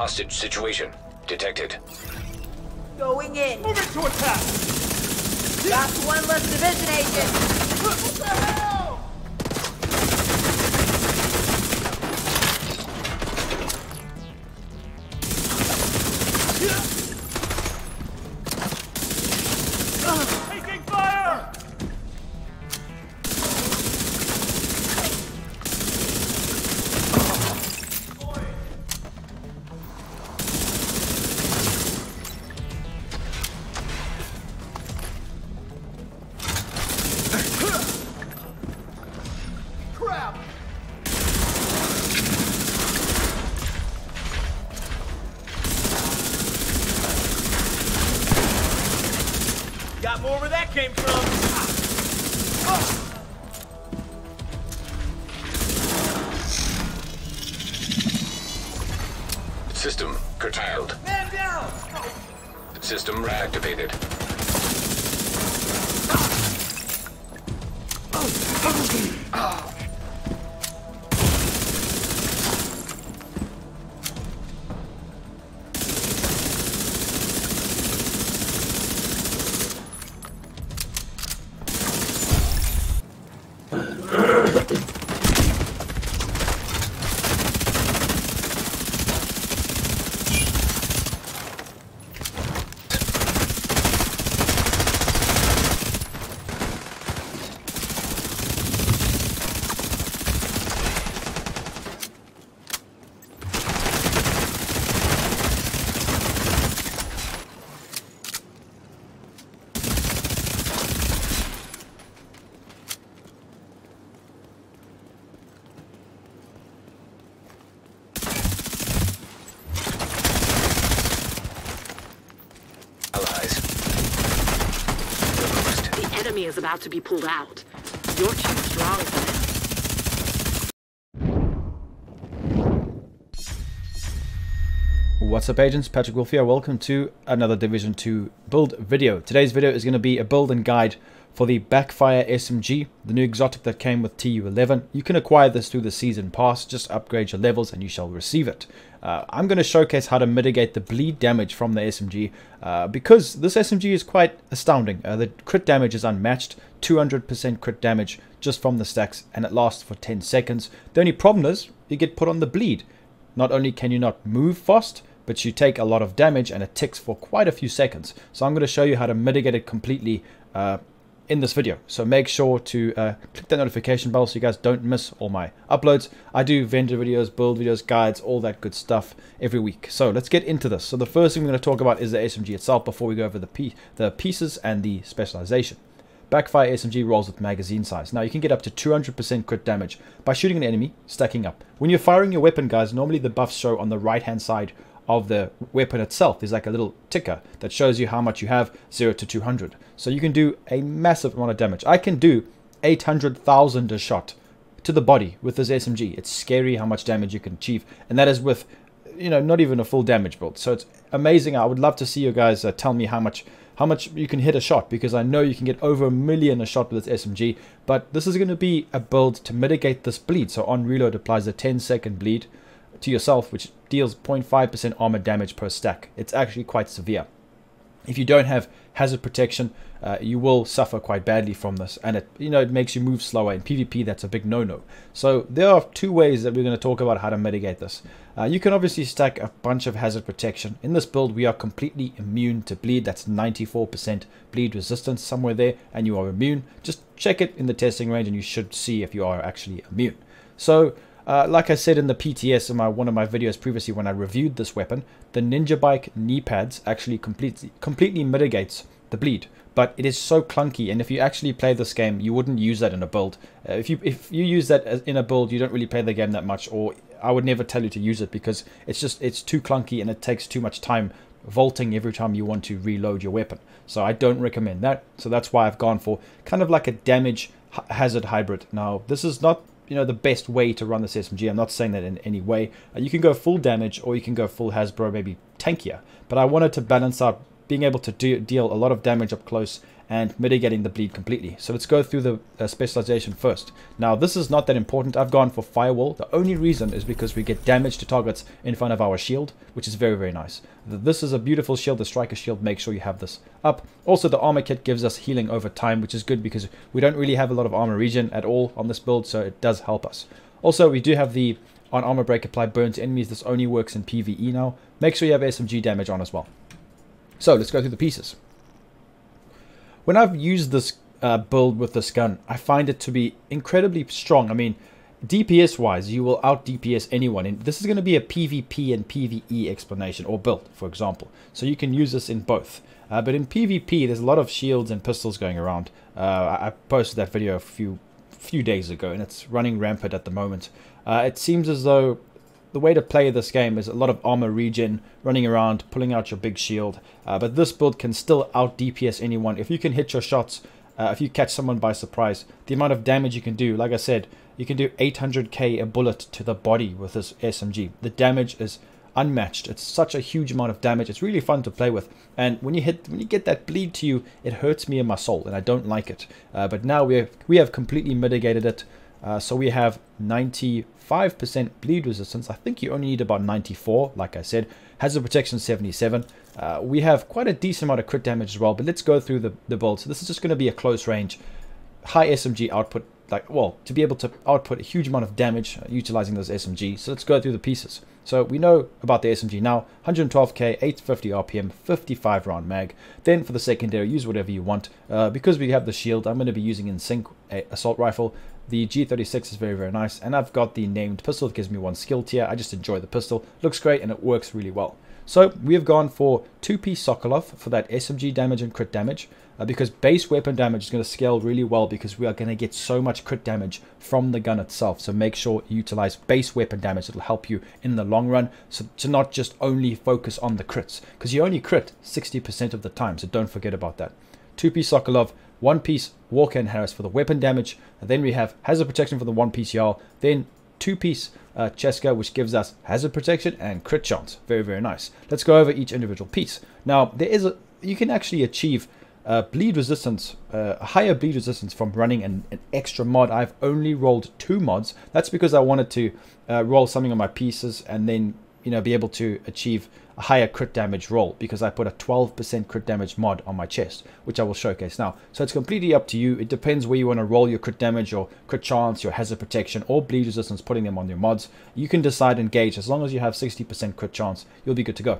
Hostage situation detected. Going in. Moving to attack! Got one less division agent. What the hell? Taking fire! Crap! Got more where that came from. System curtailed. Man down! System reactivated. Is about to be pulled out. You're too strong for this. What's up, agents? Patrick Wolf here. Welcome to another Division 2 build video. Today's video is going to be a build and guide for the Backfire SMG, the new exotic that came with TU11. You can acquire this through the season pass. Just upgrade your levels and you shall receive it. I'm going to showcase how to mitigate the bleed damage from the SMG because this SMG is quite astounding. The crit damage is unmatched, 200% crit damage just from the stacks, and it lasts for 10 seconds. The only problem is you get put on the bleed. Not only can you not move fast, but you take a lot of damage and it ticks for quite a few seconds. So I'm going to show you how to mitigate it completely in this video. So make sure to click that notification bell so you guys don't miss all my uploads. I do vendor videos, build videos, guides, all that good stuff every week. So let's get into this. So the first thing we're going to talk about is the SMG itself before we go over the pieces and the specialization. Backfire SMG rolls with magazine size. Now you can get up to 200% crit damage by shooting an enemy stacking up. When you're firing your weapon, guys, normally the buffs show on the right hand side of the weapon itself. There's like a little ticker that shows you how much you have, 0 to 200. So you can do a massive amount of damage. I can do 800,000 a shot to the body with this SMG. It's scary how much damage you can achieve, and that is with, you know, not even a full damage build. So it's amazing. I would love to see you guys tell me how much you can hit a shot, because I know you can get over 1 million a shot with this SMG. But this is going to be a build to mitigate this bleed. So on reload applies a 10-second bleed to yourself, which deals 0.5% armor damage per stack. It's actually quite severe. If you don't have hazard protection, you will suffer quite badly from this, and it makes you move slower. In PvP, that's a big no-no. So there are two ways that we're going to talk about how to mitigate this. You can obviously stack a bunch of hazard protection. In this build, we are completely immune to bleed. That's 94% bleed resistance, somewhere there, and you are immune. Just check it in the testing range and you should see if you are actually immune. So like I said in the PTS in one of my videos previously when I reviewed this weapon, the Ninja Bike knee pads actually completely mitigates the bleed. But it is so clunky, and if you actually play this game, you wouldn't use that in a build. If you use that in a build, you don't really play the game that much, or I would never tell you to use it, because it's too clunky and it takes too much time vaulting every time you want to reload your weapon. So I don't recommend that. So that's why I've gone for kind of like a damage hazard hybrid. Now this is not the best way to run this SMG. I'm not saying that in any way. You can go full damage or you can go full Hasbro, maybe tankier. But I wanted to balance out being able to deal a lot of damage up close and mitigating the bleed completely. So let's go through the specialization first. Now this is not that important. I've gone for firewall. The only reason is because we get damage to targets in front of our shield, which is very, very nice. This is a beautiful shield, the striker shield. Make sure you have this up. Also, the armor kit gives us healing over time, which is good because we don't really have a lot of armor regen at all on this build, so it does help us. Also, we do have the on armor break apply burn to enemies. This only works in PvE now. Make sure you have SMG damage on as well. So let's go through the pieces. When I've used this build with this gun, I find it to be incredibly strong. I mean, DPS wise, you will out DPS anyone, and this is going to be a PvP and PvE explanation or build, for example, so you can use this in both. But in PvP, there's a lot of shields and pistols going around. I posted that video a few days ago, and it's running rampant at the moment. It seems as though the way to play this game is a lot of armor regen, running around, pulling out your big shield. But this build can still out DPS anyone. If you can hit your shots, if you catch someone by surprise, the amount of damage you can do, like I said, you can do 800k a bullet to the body with this SMG. The damage is unmatched. It's such a huge amount of damage. It's really fun to play with. And when you get that bleed to you, it hurts me in my soul, and I don't like it. But now we have completely mitigated it. So we have 95% bleed resistance. I think you only need about 94, like I said. Hazard protection 77. We have quite a decent amount of crit damage as well, but let's go through the build. So this is just going to be a close range, high SMG output, to be able to output a huge amount of damage utilizing those SMG. So let's go through the pieces. So we know about the SMG now, 112k, 850 RPM, 55 round mag. Then for the secondary, use whatever you want. Because we have the shield, I'm going to be using in sync assault rifle. The G36 is very, very nice, and I've got the named pistol that gives me 1 skill tier. I just enjoy the pistol. Looks great and it works really well. So we have gone for 2-piece Sokolov for that SMG damage and crit damage, because base weapon damage is going to scale really well because we are going to get so much crit damage from the gun itself. So make sure you utilize base weapon damage. It'll help you in the long run, so to not just only focus on the crits, because you only crit 60% of the time, so don't forget about that. 2-piece Sokolov, 1-piece Walker and Harris for the weapon damage, and then we have hazard protection for the 1-piece Jarl, then 2-piece Cheska, which gives us hazard protection and crit chance. Very, very nice. Let's go over each individual piece. Now, you can actually achieve bleed resistance, a higher bleed resistance from running an extra mod. I've only rolled 2 mods. That's because I wanted to roll something on my pieces and then be able to achieve a higher crit damage roll, because I put a 12% crit damage mod on my chest, which I will showcase now. So it's completely up to you. It depends where you want to roll your crit damage, or crit chance, your hazard protection, or bleed resistance, putting them on your mods. You can decide and gauge. As long as you have 60% crit chance, you'll be good to go.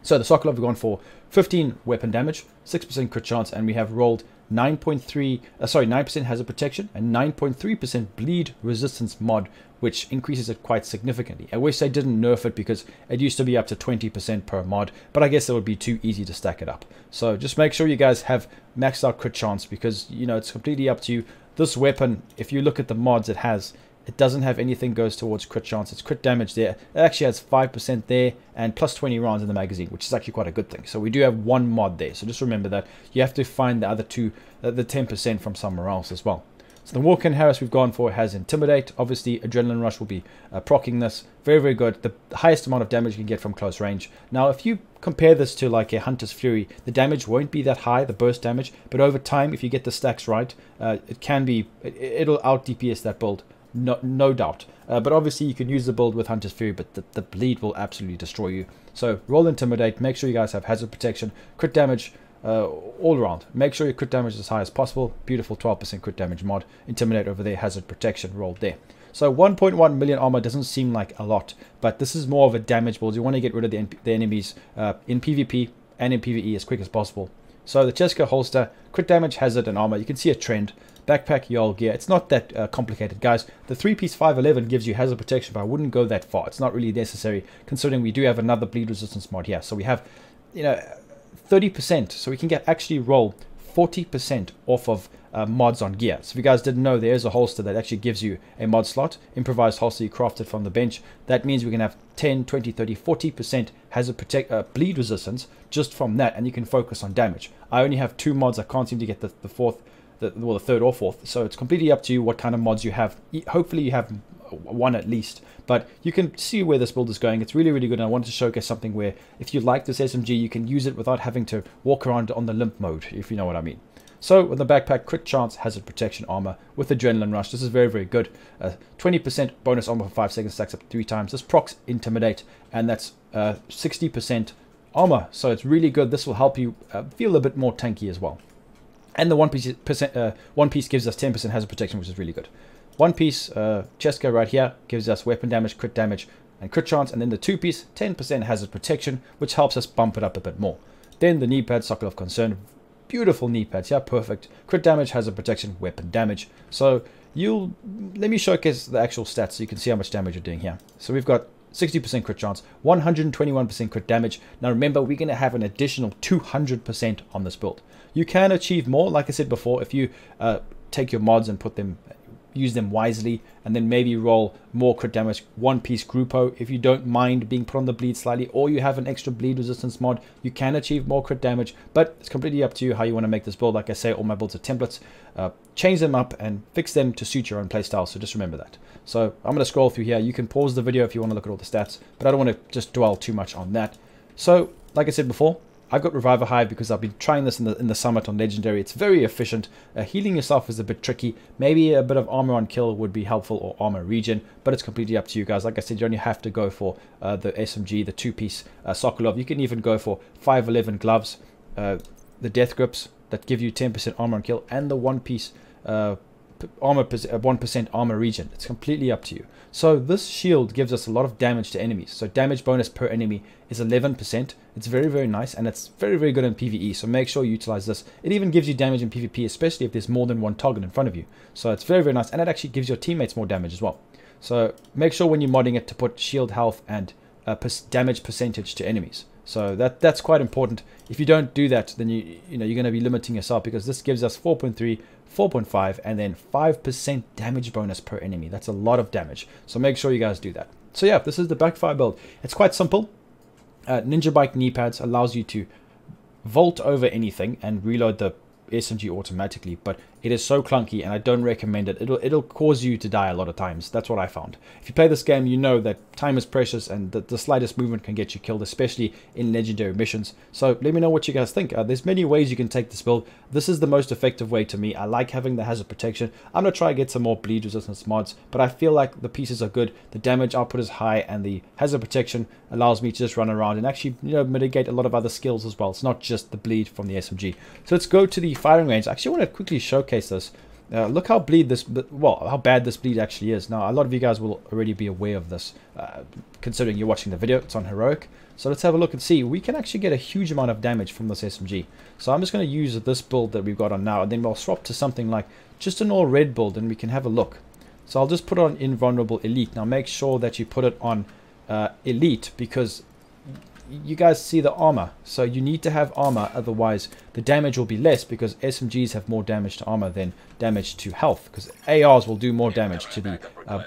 So the Sokolov, we've gone for 15 weapon damage, 6% crit chance, and we have rolled 9% hazard protection and 9.3% bleed resistance mod, which increases it quite significantly. I wish they didn't nerf it, because it used to be up to 20% per mod, but I guess it would be too easy to stack it up. So just make sure you guys have maxed out crit chance, because it's completely up to you. This weapon, if you look at the mods it doesn't have anything goes towards crit chance. It's crit damage there. It actually has 5% there and plus 20 rounds in the magazine, which is actually quite a good thing. So we do have 1 mod there. So just remember that you have to find the other 2, the 10% from somewhere else as well. So the Walker and Harris we've gone for has Intimidate. Obviously, Adrenaline Rush will be proccing this. Very, very good. The highest amount of damage you can get from close range. Now, if you compare this to like a Hunter's Fury, the damage won't be that high, the burst damage. But over time, if you get the stacks right, it'll out DPS that build. No doubt. But obviously you can use the build with Hunter's Fury, but the bleed will absolutely destroy you. So roll Intimidate. Make sure you guys have hazard protection, crit damage all around. Make sure your crit damage is as high as possible. Beautiful 12% crit damage mod. Intimidate over there, hazard protection rolled there. So 1.1 million armor doesn't seem like a lot, but this is more of a damage build. You want to get rid of the enemies in PvP and in PvE as quick as possible. So the Cheska holster, crit damage, hazard, and armor. You can see a trend. Backpack, Jarl gear. It's not that complicated, guys. The 3-piece 511 gives you hazard protection, but I wouldn't go that far. It's not really necessary, considering we do have another bleed resistance mod here. So we have, 30%. So we can actually roll 40% off of mods on gear. So if you guys didn't know, there is a holster that actually gives you a mod slot. Improvised holster you crafted from the bench. That means we can have 10, 20, 30, 40% hazard bleed resistance just from that, and you can focus on damage. I only have 2 mods. I can't seem to get the third or fourth, so it's completely up to you what kind of mods you have. Hopefully you have 1 at least, but you can see where this build is going. It's really, really good, and I wanted to showcase something where if you like this SMG, you can use it without having to walk around on the limp mode, if you know what I mean. So with the backpack, crit chance, hazard protection, armor with adrenaline rush. This is very, very good. 20% bonus armor for 5 seconds, stacks up 3 times. This procs intimidate, and that's 60% armor. So it's really good. This will help you feel a bit more tanky as well. And the one piece gives us 10% hazard protection, which is really good. One piece, Cheska right here, gives us weapon damage, crit damage, and crit chance. And then the 2 piece, 10% hazard protection, which helps us bump it up a bit more. Then the knee pad, Circle of Concern. Beautiful knee pads, yeah, perfect. Crit damage, hazard protection, weapon damage. So let me showcase the actual stats so you can see how much damage you're doing here. So we've got 60% crit chance, 121% crit damage. Now remember, we're going to have an additional 200% on this build. You can achieve more, like I said before, if you take your mods and use them wisely, and then maybe roll more crit damage, one piece Grupo. If you don't mind being put on the bleed slightly, or you have an extra bleed resistance mod, you can achieve more crit damage, but it's completely up to you how you want to make this build. Like I say, all my builds are templates. Change them up and fix them to suit your own playstyle, so just remember that. So I'm going to scroll through here. You can pause the video if you want to look at all the stats, but I don't want to just dwell too much on that. So like I said before, I've got Reviver Hive because I've been trying this in the summit on Legendary. It's very efficient. Healing yourself is a bit tricky. Maybe a bit of armor on kill would be helpful, or armor regen, but it's completely up to you guys. Like I said, you only have to go for the SMG, the 2-piece Sokolov. You can even go for 511 gloves, the death grips that give you 10% armor on kill, and the 1-piece armor 1% armor regen. It's completely up to you. So this shield gives us a lot of damage to enemies. So damage bonus per enemy is 11%. It's very, very nice, and it's very, very good in PvE. So make sure you utilize this. It even gives you damage in PvP, especially if there's more than one target in front of you. So it's very, very nice, and it actually gives your teammates more damage as well. So make sure when you're modding it to put shield health and damage percentage to enemies. So that's quite important. If you don't do that, then you're going to be limiting yourself, because this gives us 4.3, 4.5, and then 5% damage bonus per enemy. That's a lot of damage. So make sure you guys do that. So yeah, this is the Backfire build. It's quite simple. Ninja Bike knee pads allows you to vault over anything and reload the SMG automatically, but it is so clunky and I don't recommend it. It'll cause you to die a lot of times. That's what I found. If you play this game, you know that time is precious and the slightest movement can get you killed, especially in legendary missions. So let me know what you guys think. There's many ways you can take this build. This is the most effective way to me. I like having the hazard protection. I'm gonna try to get some more bleed resistance mods, but I feel like the pieces are good. The damage output is high, and the hazard protection allows me to just run around and actually mitigate a lot of other skills as well. It's not just the bleed from the SMG. So let's go to the firing range. I actually want to quickly showcase this. Look how how bad this bleed actually is. Now, a lot of you guys will already be aware of this, considering you're watching the video. It's on heroic. So let's have a look and see. We can actually get a huge amount of damage from this SMG. So I'm just going to use this build that we've got on now, and then we'll swap to something like just an all red build, and we can have a look. So I'll just put it on invulnerable elite. Now make sure that you put it on elite, because you guys see the armor, so you need to have armor, otherwise the damage will be less, because SMGs have more damage to armor than damage to health, because ARs will do more damage to the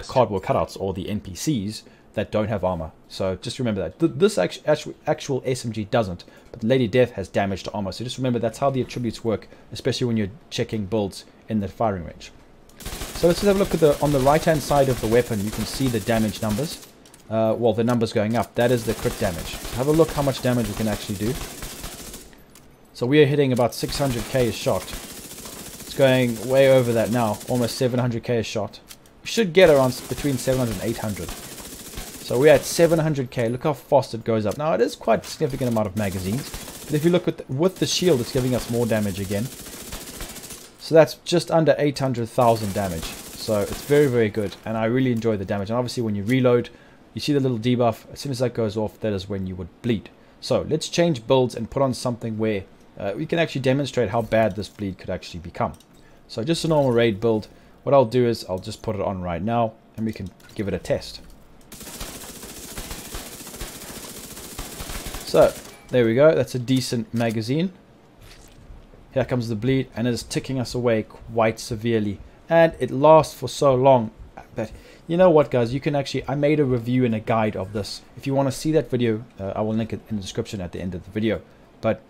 cardboard cutouts or the NPCs that don't have armor. So just remember that. This actual SMG doesn't, but Lady Death has damage to armor, so just remember that's how the attributes work, especially when you're checking builds in the firing range. So let's just have a look at on the right hand side of the weapon. You can see the damage numbers. Well, the numbers going up. That is the crit damage. Have a look how much damage we can actually do. So we are hitting about 600k a shot. It's going way over that now, almost 700k a shot. We should get around between 700 and 800. So we're at 700k. Look how fast it goes up. Now it is quite a significant amount of magazines, but if you look at with the shield, it's giving us more damage again. So that's just under 800,000 damage. So it's very, very good, and I really enjoy the damage. And obviously when you reload, you see the little debuff. As soon as that goes off, that is when you would bleed. So let's change builds and put on something where we can actually demonstrate how bad this bleed could actually become. So just a normal raid build. What I'll do is I'll just put it on right now, and we can give it a test. So there we go. That's a decent magazine. Here comes the bleed, and it is ticking us away quite severely. And it lasts for so long that, you know what guys, you can actually, I made a review and a guide of this. If you want to see that video, I will link it in the description at the end of the video. But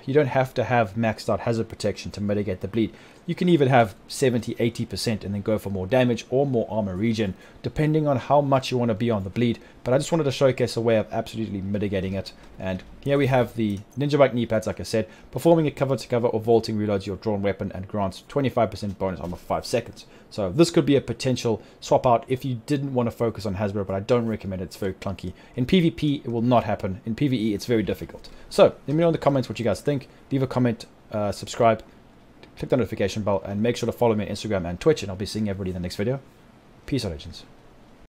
you don't have to have maxed out hazard protection to mitigate the bleed. You can even have 70-80% and then go for more damage or more armor regen, depending on how much you want to be on the bleed. But I just wanted to showcase a way of absolutely mitigating it. And here we have the Ninja Bike knee pads, like I said. Performing a cover-to-cover or vaulting reloads your drawn weapon and grants 25% bonus armor for 5 seconds. So this could be a potential swap out if you didn't want to focus on Hasbro, but I don't recommend it. It's very clunky. In PvP, it will not happen. In PvE, it's very difficult. So let me know in the comments what you guys think. Leave a comment, subscribe, click the notification bell, and make sure to follow me on Instagram and Twitch, and I'll be seeing everybody in the next video. Peace out, legends.